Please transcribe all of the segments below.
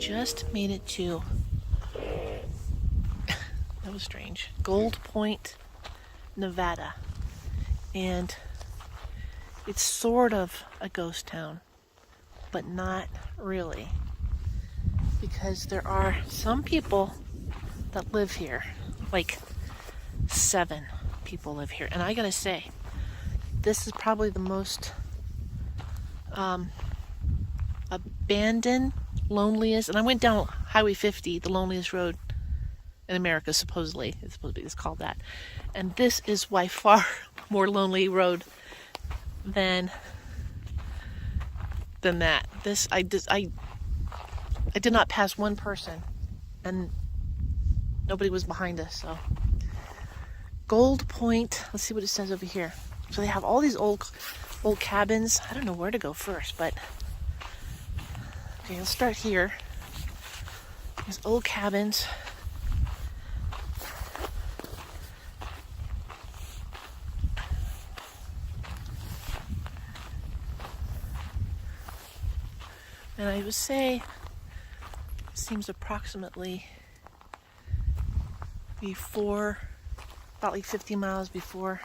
just made it to, that was strange, Gold Point, Nevada. And it's sort of a ghost town, but not really. Because there are some people that live here. Like 7 people live here. And I gotta say, this is probably the most abandoned, loneliest, and I went down Highway 50, the loneliest road in America, supposedly. It's called that. And this is by far more lonely road than that. This, I did not pass one person, and nobody was behind us, so. Gold Point, let's see what it says over here. So they have all these old cabins. I don't know where to go first, but okay, let's start here. These old cabins. And I would say it seems approximately before, about like 50 miles before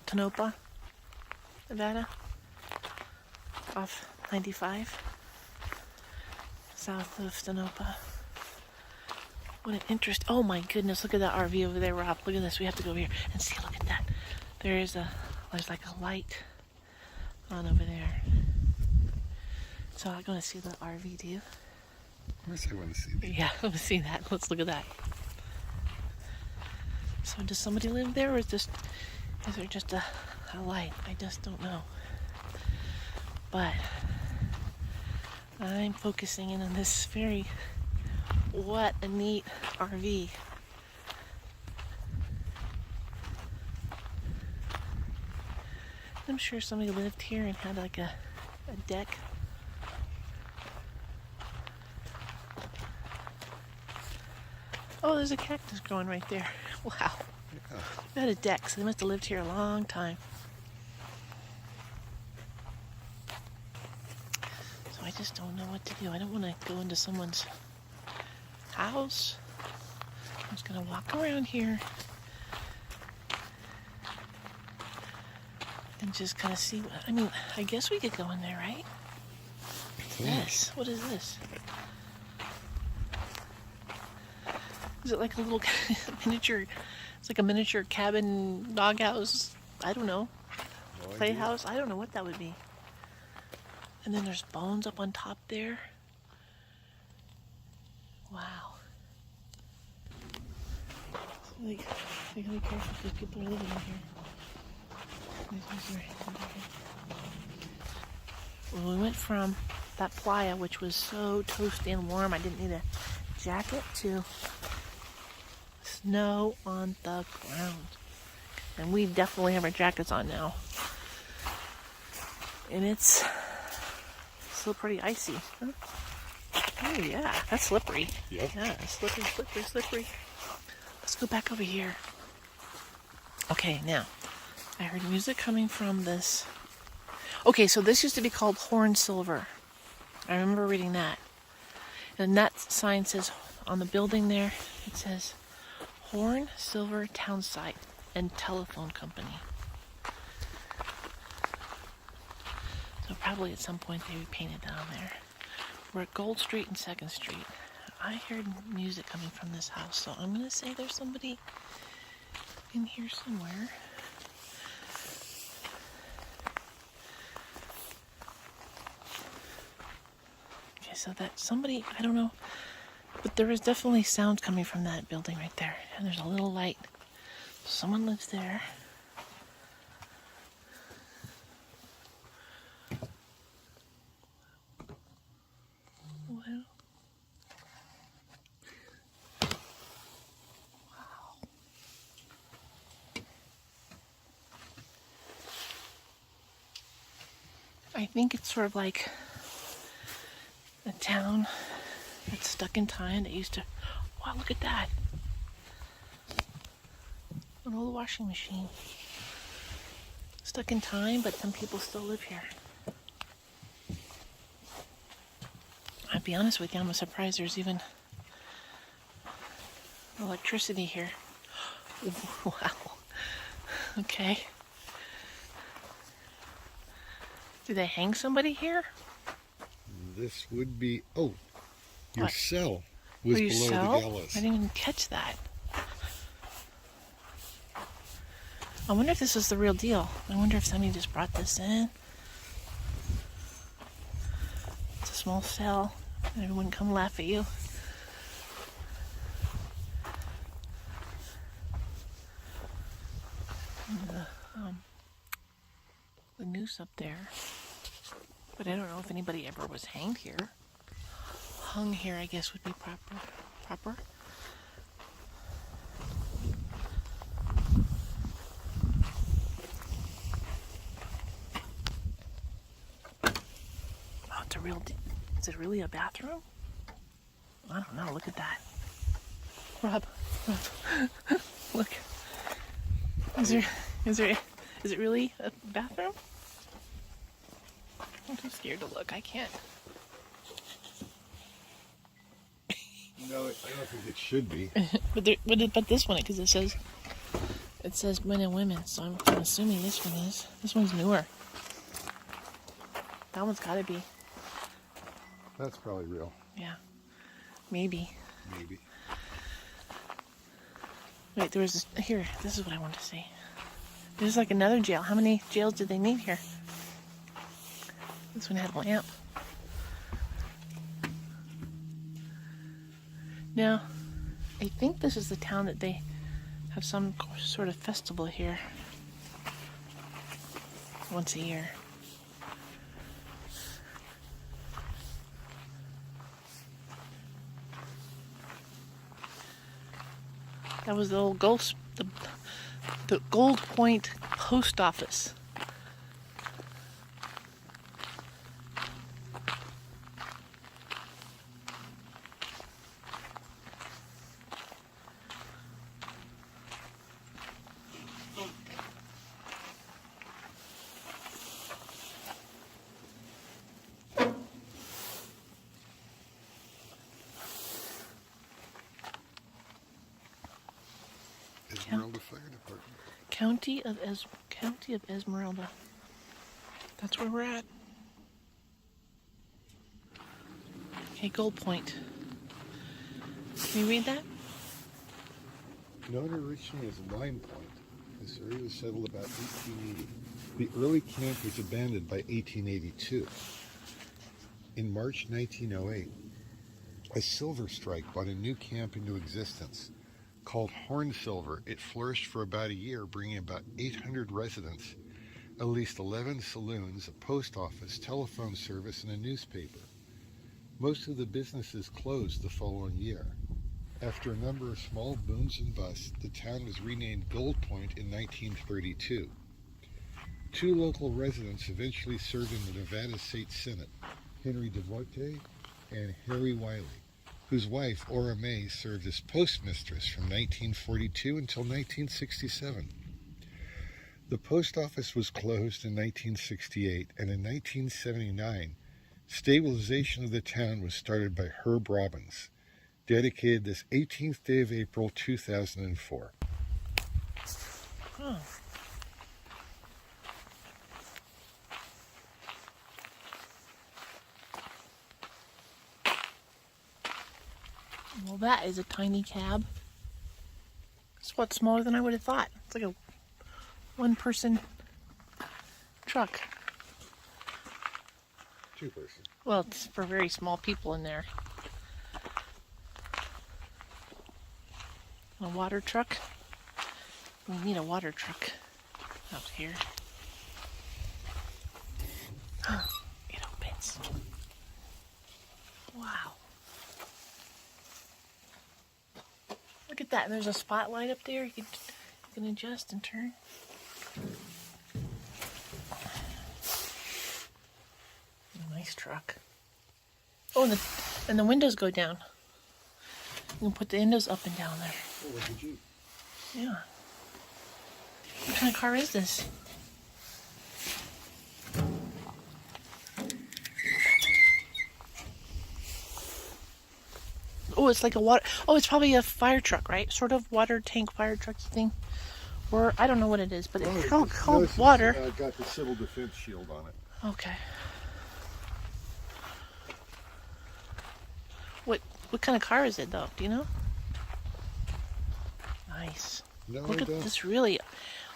Tonopah, Nevada, off 95, south of Tonopah. What an interest! Oh my goodness! Look at that RV over there, Rob. Look at this. We have to go over here and see. Look at that. There's like a light on over there. So I'm going to see the RV, do you? Of course I want to see that. Yeah, I want to see that. Let's look at that. So does somebody live there, or is there just a light? I just don't know. But I'm focusing in on this what a neat RV. I'm sure somebody lived here and had like a deck. Oh, there's a cactus growing right there. Wow. Yeah. They had a deck, so they must have lived here a long time. So I just don't know what to do. I don't want to go into someone's house. I'm just going to walk around here and just kind of see. I guess we could go in there, right? Yes. What is this? Is it like a little miniature? It's like a miniature cabin, doghouse. I don't know. Playhouse. I don't know what that would be. And then there's bones up on top there. Wow. So you gotta be careful because people are living in here. Well, we went from that playa, which was so toasty and warm, I didn't need a jacket, to snow on the ground. And we definitely have our jackets on now. And it's still pretty icy. Huh? Oh yeah, that's slippery. Yep. Yeah, slippery. Let's go back over here. Okay, now, I heard music coming from this. Okay, so this used to be called Hornsilver. I remember reading that. And that sign says, on the building there, it says, Hornsilver Townsite and Telephone Company. So probably at some point they repainted down there. We're at Gold Street and 2nd Street. I heard music coming from this house, so I'm going to say there's somebody in here somewhere. Okay, so that somebody, I don't know, but there is definitely sound coming from that building right there. And there's a little light. Someone lives there. Well. Wow. I think it's sort of like a town that's stuck in time that used to... Wow, look at that. An old washing machine. Stuck in time, but some people still live here. I'll be honest with you, I'm surprised there's even electricity here. Wow. Okay. Did they hang somebody here? This would be. Oh, your What? cell was Your below cell? the gallows. I didn't even catch that. I wonder if this is the real deal. I wonder if somebody just brought this in. It's a small cell, and everyone would come laugh at you. And the noose up there. But I don't know if anybody ever was hanged here. Hung here, I guess, would be proper. Oh, it's a real. Is it really a bathroom? I don't know. Look at that, Rob. Look. Is it really a bathroom? I'm too scared to look. I can't. No, I don't think it should be. but this one, because it says men and women, so I'm assuming this one is. This one's newer. That one's got to be. That's probably real. Yeah, maybe. Maybe. Wait, there was this, here. This is what I want to see. There's like another jail. How many jails did they need here? This one had a lamp. Now, I think this is the town that they have some sort of festival here once a year. That was the old the Gold Point post office. Esmeralda Fire Department. County of Esmeralda. That's where we're at. Okay, Gold Point. Can you read that? Known originally as Lime Point, this area was settled about 1880. The early camp was abandoned by 1882. In March 1908, a silver strike brought a new camp into existence. Called Hornsilver, it flourished for about a year, bringing about 800 residents, at least 11 saloons, a post office, telephone service, and a newspaper. Most of the businesses closed the following year. After a number of small booms and busts, the town was renamed Gold Point in 1932. Two local residents eventually served in the Nevada State Senate, Henry DeVote and Harry Wiley, whose wife, Ora May, served as postmistress from 1942 until 1967. The post office was closed in 1968, and in 1979, stabilization of the town was started by Herb Robbins, dedicated this 18th day of April 2004. Huh. Well, that is a tiny cab. It's what, smaller than I would have thought. It's like a one-person truck. Two-person. Well, it's for very small people in there. A water truck. We need a water truck out here. It opens. Wow. Look at that. And there's a spotlight up there. You can adjust and turn. Nice truck. Oh, and the windows go down. You can put the windows up and down there. Oh, like a Jeep. Yeah. What kind of car is this? Oh, it's like a water. Oh, it's probably a fire truck, right? Sort of water tank fire truck thing. Or I don't know what it is, but it's called water. Got the civil defense shield on it. Okay. What kind of car is it though? Do you know? Nice. No, Look I at don't. this, really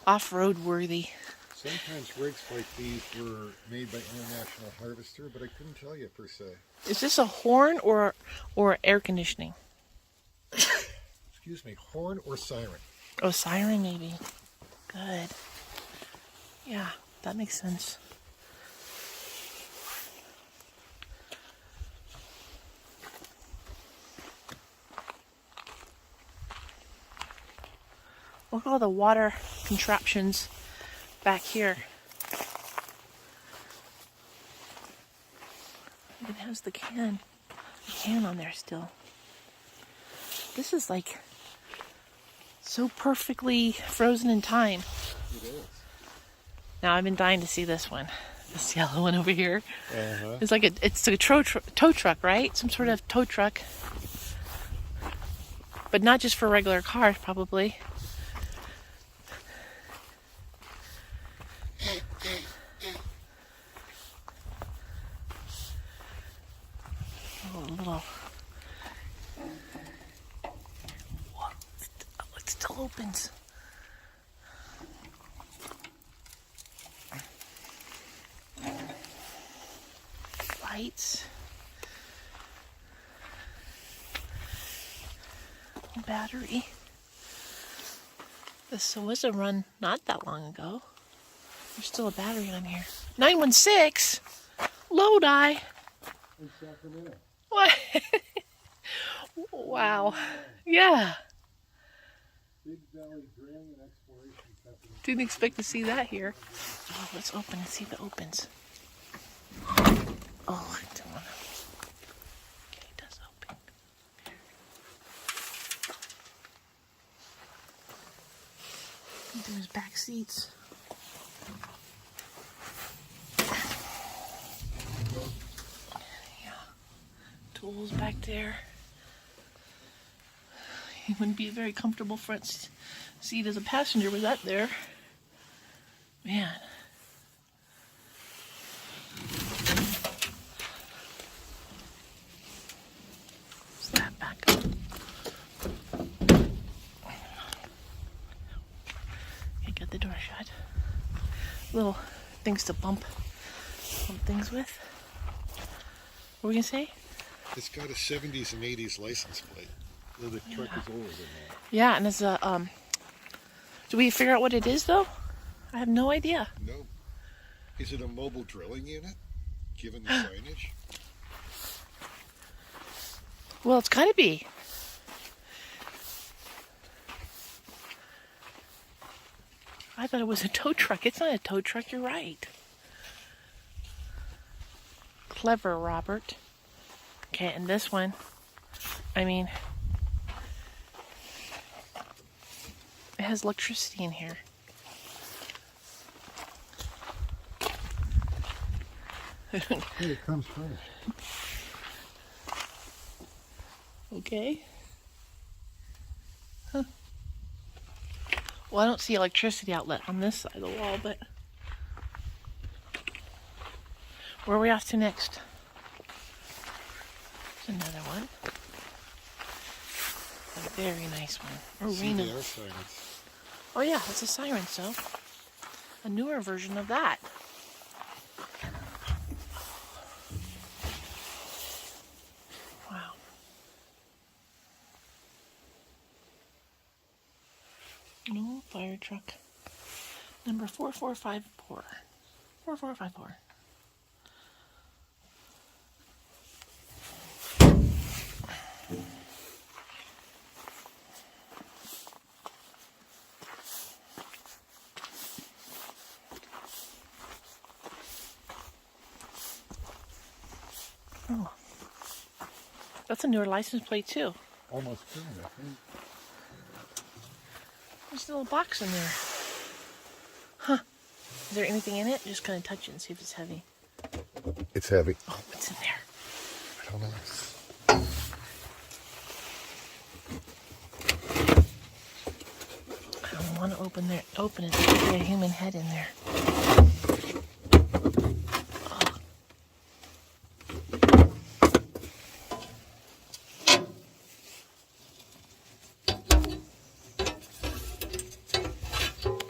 off-road worthy. Sometimes rigs like these were made by International Harvester, but I couldn't tell you per se. Is this a horn or air conditioning? Excuse me, horn or siren? Oh, siren maybe. Good. Yeah, that makes sense. Look at all the water contraptions back here. It has the can on there still. This is like so perfectly frozen in time. It is. Now I've been dying to see this one, this yellow one over here. Uh-huh. It's like it's a tow truck, right? Some sort of tow truck, but not just for regular cars, probably. Little. Whoa, it still opens. Lights. Battery. This was a run not that long ago. There's still a battery on here. 916? Lodi. In Sacramento. What? Wow. Yeah. Big Valley Drilling and Exploration Company. Didn't expect to see that here. Oh, let's open and see if it opens. Oh, I don't want to. Okay, it does open. There's back seats. Yeah. Tools back there. It wouldn't be a very comfortable front seat as a passenger with that there. Man. Slap back up. Okay, get the door shut. Little things to bump things with. What were we gonna say? It's got a 70s and 80s license plate. Though the truck is older than that. Yeah, and it's a do we figure out what it is though? I have no idea. No. Is it a mobile drilling unit? Given the signage? Well, it's gotta be. I thought it was a tow truck. It's not a tow truck, you're right. Clever, Robert. Okay, and this one, I mean, it has electricity in here. Hey, it comes furnished. Okay. Huh. Well, I don't see electricity outlet on this side of the wall, but where are we off to next? There's another one. A very nice one. Arena. CDR sirens. Oh yeah, it's a Siren, so a newer version of that. Wow. No fire truck. Number 4454. 4454. Oh. That's a newer license plate too. Almost current, I think. There's a little box in there. Huh. Is there anything in it? Just kind of touch it and see if it's heavy. It's heavy. Oh, what's in there? I don't know. open it. There could be a human head in there.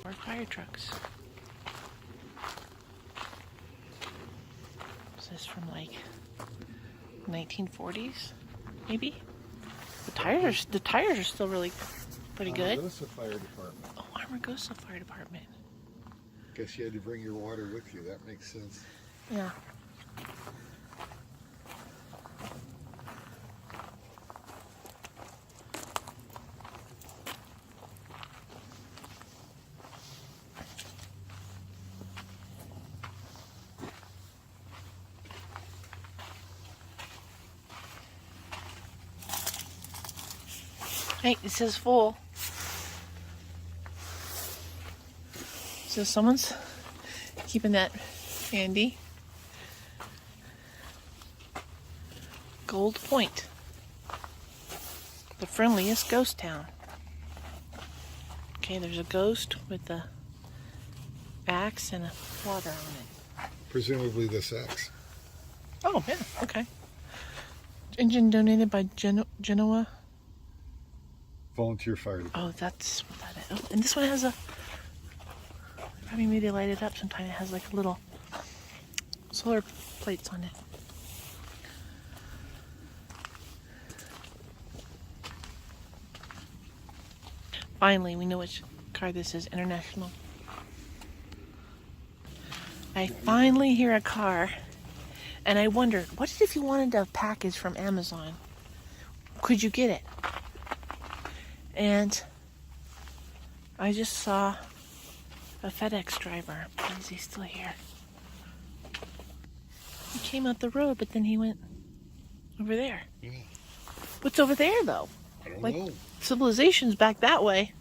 More fire trucks. Is this from like 1940s, maybe? The tires are still really pretty good. Armagosa Fire Department. Oh, Armagosa Fire Department. Guess you had to bring your water with you. That makes sense. Yeah. Hey, it says full. So someone's keeping that handy. Gold Point. The friendliest ghost town. Okay, there's a ghost with a axe and a water on it. Presumably this axe. Oh, yeah, okay. Engine donated by Genoa. Volunteer Fire Department. Oh, that's what that is. Oh, and this one has a... Probably maybe light it up sometime. It has like a little solar plates on it. Finally, we know which car this is. International. I finally hear a car, and I wondered, what if you wanted a package from Amazon? Could you get it? And I just saw a FedEx driver. Is he still here? He came up the road, but then he went over there. Yeah. What's over there, though? I don't Like know. civilization's back that way.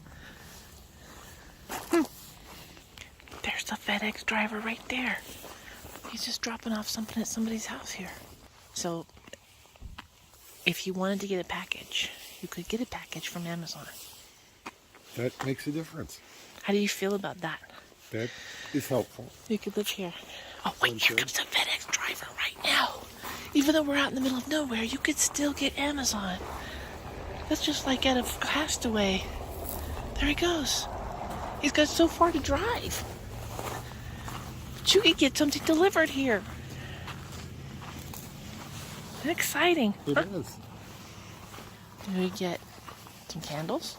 There's the FedEx driver right there. He's just dropping off something at somebody's house here. So, if you wanted to get a package, you could get a package from Amazon. That makes a difference. How do you feel about that? That is helpful. You could live here. Oh, wait, here comes the FedEx driver right now. Even though we're out in the middle of nowhere, you could still get Amazon. That's just like out of Castaway. There he goes. He's got so far to drive. But you could get something delivered here. Isn't it exciting? It is. Do we get some candles?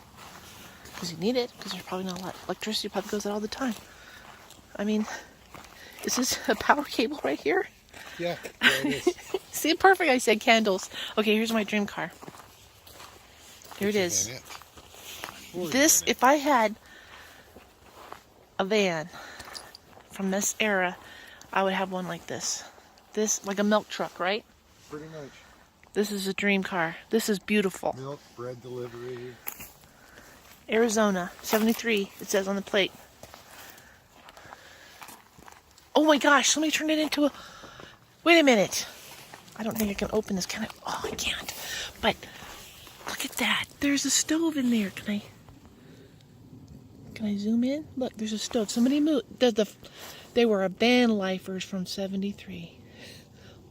Because you need it, because there's probably not a lot of electricity, probably goes out all the time. I mean, is this a power cable right here? Yeah, it is. See, perfect, I said candles. Okay, here's my dream car. Here it is. This, if I had a van from this era, I would have one like this. This, like a milk truck, right? Pretty much. This is a dream car. This is beautiful. Milk, bread delivery. Arizona, 73, it says on the plate. Oh my gosh, let me turn it into a... Wait a minute. I don't think I can open this, can I? Oh, I can't. But, look at that. There's a stove in there. Can I zoom in? Look, there's a stove. Somebody moved. They were a van lifers from 73.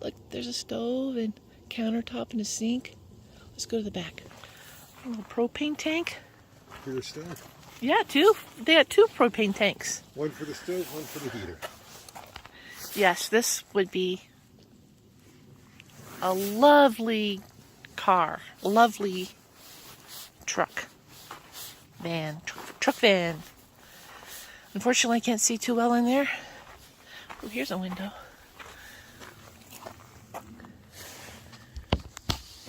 Look, there's a stove and countertop and a sink. Let's go to the back. A little propane tank. For your stove. Yeah, two. They got two propane tanks. One for the stove, one for the heater. Yes, this would be a lovely car. A lovely truck. Van. Truck van. Unfortunately, I can't see too well in there. Oh, here's a window.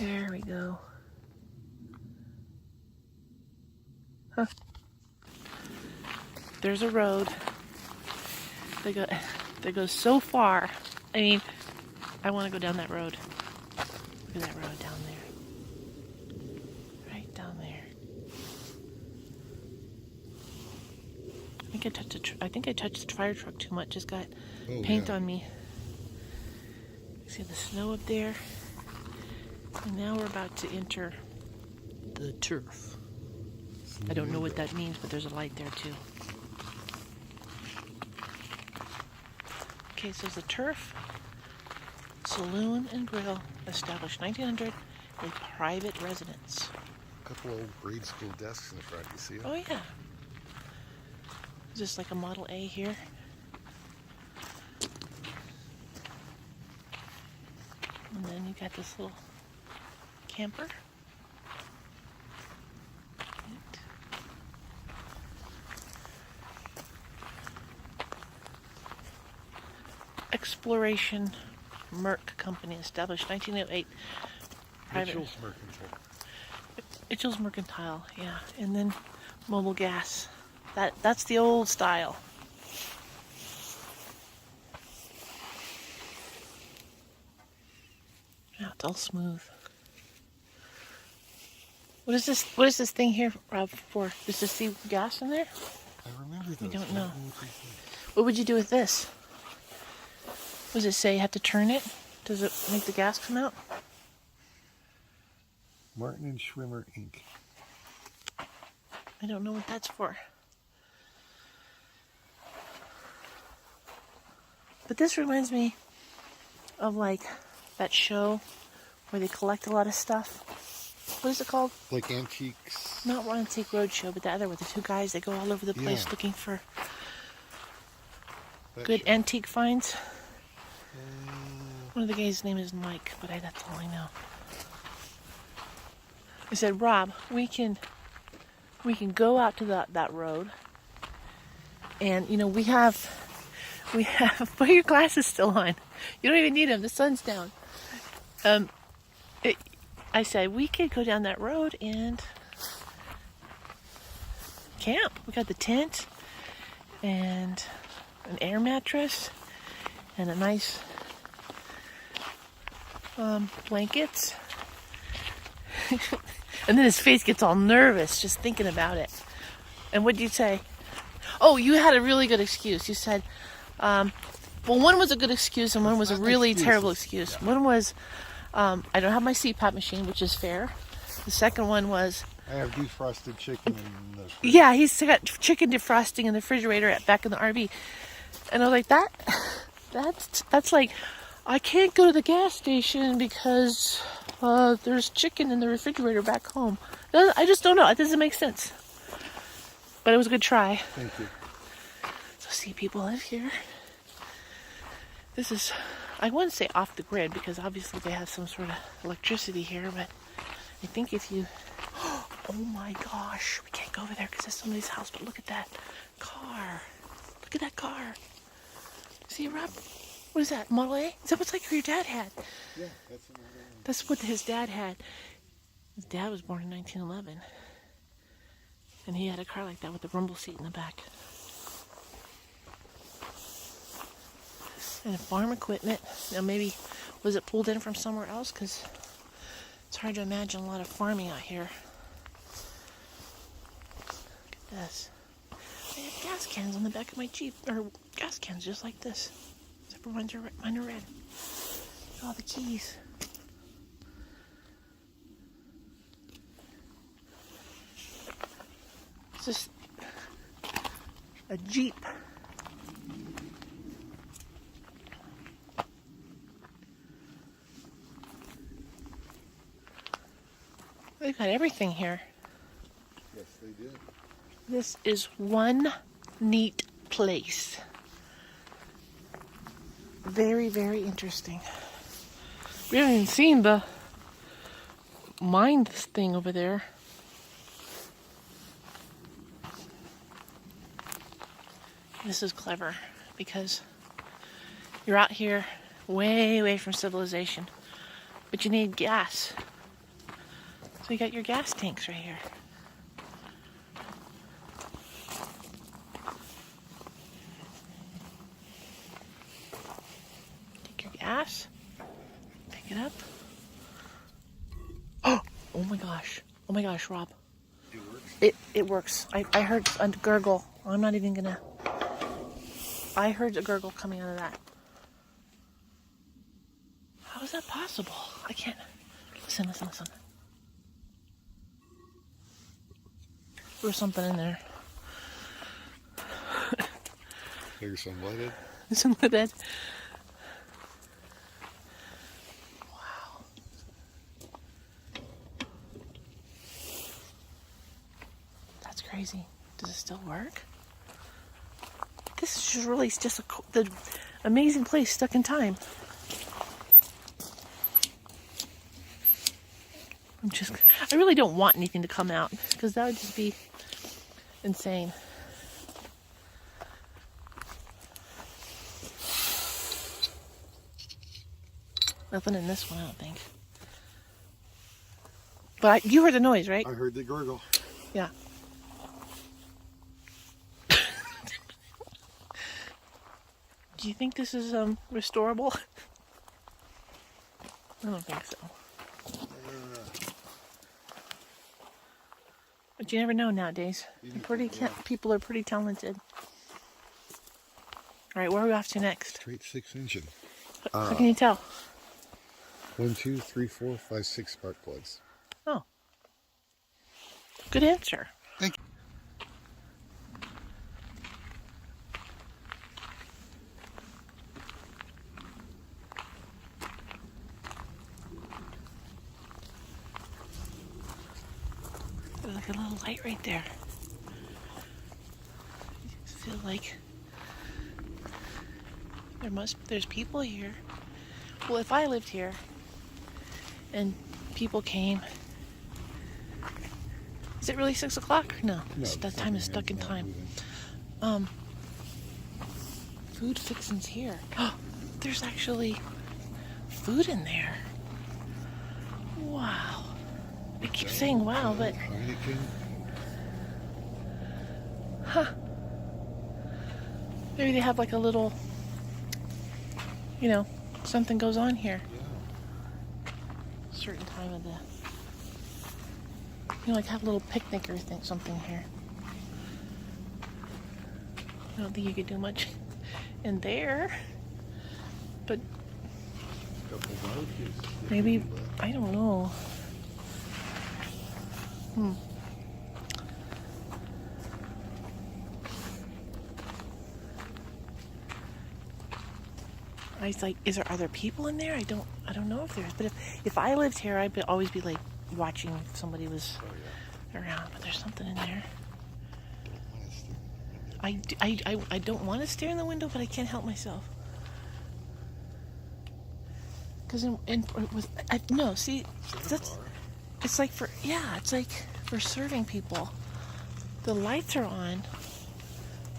There we go. Huh. There's a road. That goes so far. I mean, I want to go down that road. Look at that road down there. Right down there. I think I touched the fire truck too much. It's got paint on me. See the snow up there? And now we're about to enter the turf. I don't know what that means, but there's a light there too. Okay, so it's a turf, saloon, and grill, established 1900, a private residence. A couple old grade school desks in the front. You see it? Oh yeah. Is this like a Model A here? And then you got this little camper. Exploration Merc Company, established 1908. Mitchell's Mercantile. Mitchell's Mercantile, yeah. And then Mobile Gas. That's the old style. Yeah, it's all smooth. What is this? What is this thing here, Rob, for? Does this see gas in there? I remember those. You don't know. What would you think? What would you do with this? What does it say? You have to turn it? Does it make the gas come out? Martin and Schwimmer Inc. I don't know what that's for. But this reminds me of like that show where they collect a lot of stuff. What is it called? Like antiques. Not Antique Roadshow, but the other with the two guys that go all over the place Yeah. looking for That good show. antique finds. One of the guys' name is Mike, but that's all I know. I said, Rob, we can go out to that road, and we have put your glasses still on. You don't even need them. The sun's down. I said we could go down that road and camp. We got the tent and an air mattress and a nice blankets. And then his face gets all nervous just thinking about it. And what'd you say? Oh, you had a really good excuse. You said, well, one was a good excuse and one was a really terrible excuse. One was, I don't have my CPAP machine, which is fair. The second one was, I have defrosted chicken in the fridge. yeah, he's got chicken defrosting in the refrigerator back in the RV. And I was like, that's like, I can't go to the gas station because there's chicken in the refrigerator back home. I just don't know. It doesn't make sense. But it was a good try. Thank you. So see, people live here. This is, I wouldn't say off the grid because obviously they have some sort of electricity here, but I think if you, oh my gosh, we can't go over there because it's somebody's house, but look at that car. Look at that car. See, Rob? What is that, Model A? Is that what's like your dad had? Yeah, that's another one. That's what his dad had. His dad was born in 1911. And he had a car like that with a rumble seat in the back. And farm equipment. Now maybe, was it pulled in from somewhere else? Because it's hard to imagine a lot of farming out here. Look at this. I have gas cans on the back of my Jeep. Or gas cans just like this. Except for mine are red. All the keys. It's just a Jeep. They've got everything here. Yes, they did. This is one neat place. Very, very interesting. We haven't even seen the mine thing over there. This is clever because you're out here way away from civilization, but you need gas. So you got your gas tanks right here. Take your gas, pick it up. Oh my gosh. Oh my gosh, Rob. It works. It works. I heard a gurgle. I'm not even gonna. I heard a gurgle coming out of that. How is that possible? I can't. Listen. There was something in there. There's some lighted. Some of that. crazy. Does it still work? This is just really just the amazing place stuck in time. I really don't want anything to come out because that would just be insane. Nothing in this one, I don't think. But you heard the noise, right? I heard the gurgle. Yeah. Do you think this is restorable? I don't think so. But you never know nowadays. People are pretty talented. All right, where are we off to next? Straight 6 engine. How can you tell? 1, 2, 3, 4, 5, 6 spark plugs. Oh. Good answer. Thank you. There's like a little light right there. I just feel like there's people here. Well, if I lived here and people came, is it really 6 o'clock? No, that time is stuck in time. Food fixins here. Oh, there's actually food in there. Wow. I keep saying wow, but maybe they have like a little, something goes on here. Certain time of the, like have a little picnic or something here. I don't think you could do much in there, but maybe, I don't know. I was like, are there people in there? I don't know if there's, but if I lived here, I'd always be like watching if somebody was around, but there's something in there. I don't want to stare in the window, but I can't help myself. Because it's like for serving people. The lights are on.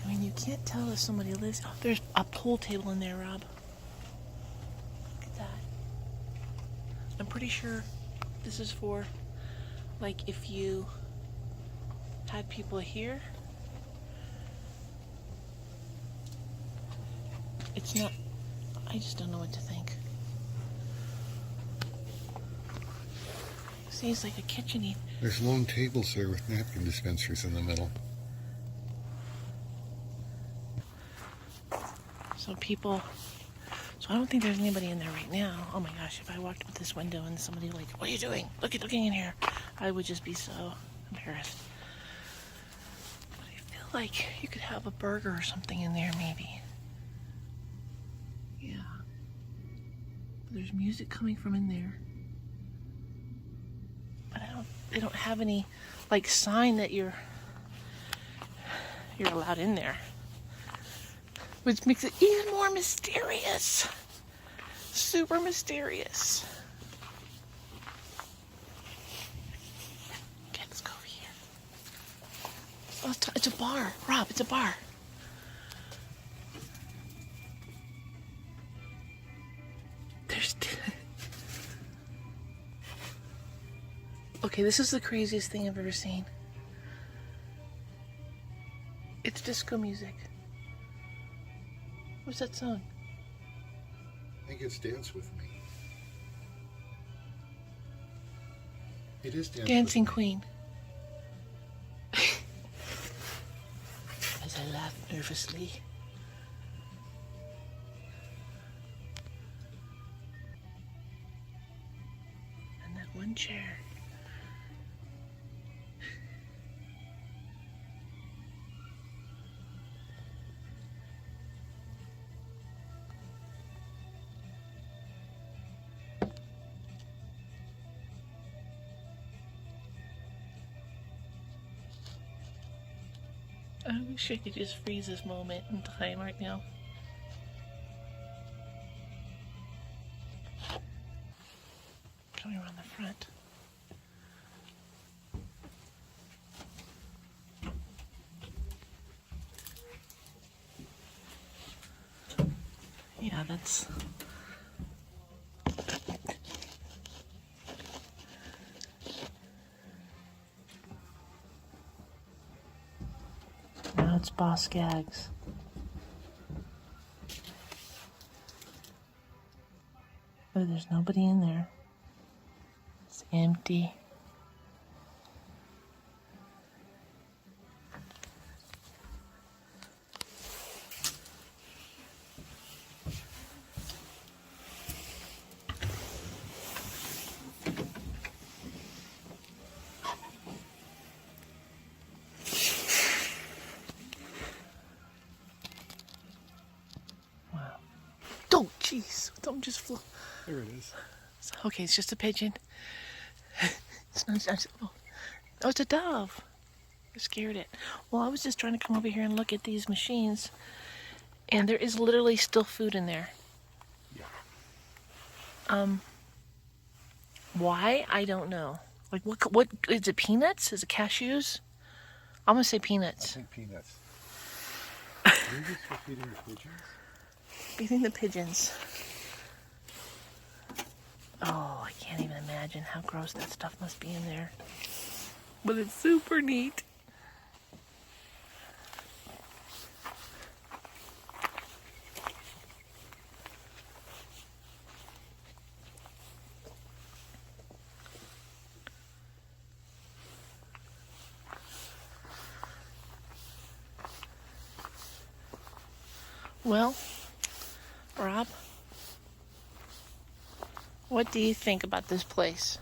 I mean, you can't tell if somebody lives. Oh, there's a pool table in there, Rob. Look at that. I'm pretty sure this is for, like, if you had people here. It's not, I just don't know what to think. Seems like a kitchen-y. There's long tables there with napkin dispensers in the middle. So I don't think there's anybody in there right now. Oh my gosh, if I walked up this window and somebody like, what are you doing? Looking in here. I would just be so embarrassed. But I feel like you could have a burger or something in there maybe. Yeah. There's music coming from in there. But they don't have any like sign that you're allowed in there. Which makes it even more mysterious. Super mysterious. Okay, let's go over here. Oh, it's a bar. Rob, it's a bar. Okay, this is the craziest thing I've ever seen. It's disco music. What's that song? I think it's Dance With Me. It is Dancing Queen. As I laugh nervously. And that one chair. I wish I could just freeze this moment in time right now. Coming around the front. Yeah, that's... Now it's Boss Gags. Oh, there's nobody in there. It's empty. Oh, jeez. Don't just fly. There it is. Okay, it's just a pigeon. It's not, oh, it's a dove. I scared it. Well, I was just trying to come over here and look at these machines, and there is literally still food in there. Yeah. Why? I don't know. Like, what is it, peanuts? Is it cashews? I'm gonna say I peanuts. think peanuts. Maybe it's for feeding the pigeons? Feeding the pigeons. Oh, I can't even imagine how gross that stuff must be in there. But it's super neat. Well, Rob, what do you think about this place?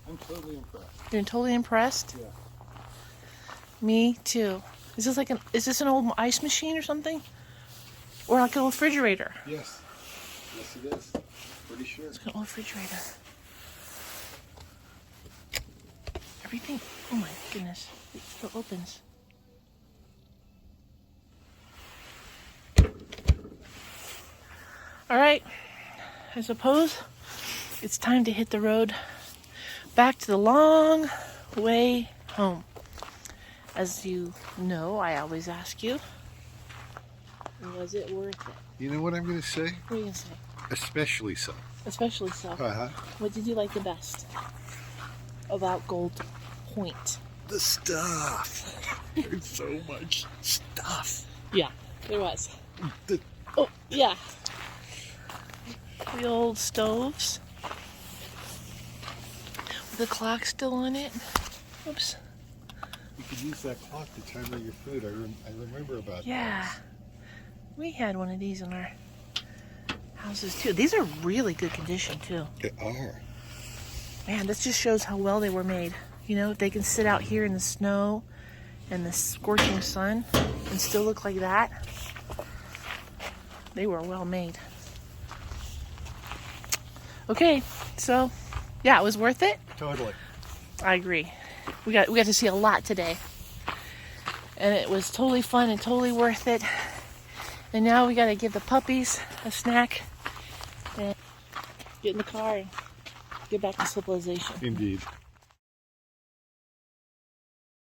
I'm totally impressed. You're totally impressed? Yeah. Me too. Is this an old ice machine or something? Or like an old refrigerator? Yes. Yes, it is. Pretty sure. It's an old refrigerator. Everything, oh my goodness, it still opens. All right, I suppose it's time to hit the road back to the long way home. As you know, I always ask you, was it worth it? You know what I'm going to say? What are you going to say? Especially so. Especially so. Uh-huh. What did you like the best about Gold Point? The stuff. There's so much stuff. Yeah, there was. The, Oh, yeah. The old stoves. With the clock still on it. Oops. you could use that clock to timer your food. I remember about Yeah. those. We had one of these in our houses too. These are really good condition too. They are. Man, this just shows how well they were made. You know, if they can sit out here in the snow and the scorching sun and still look like that, they were well made. Okay, so yeah, it was worth it. Totally. I agree. We got to see a lot today, and it was totally fun and totally worth it. And now we got to give the puppies a snack and get in the car and get back to civilization. Indeed.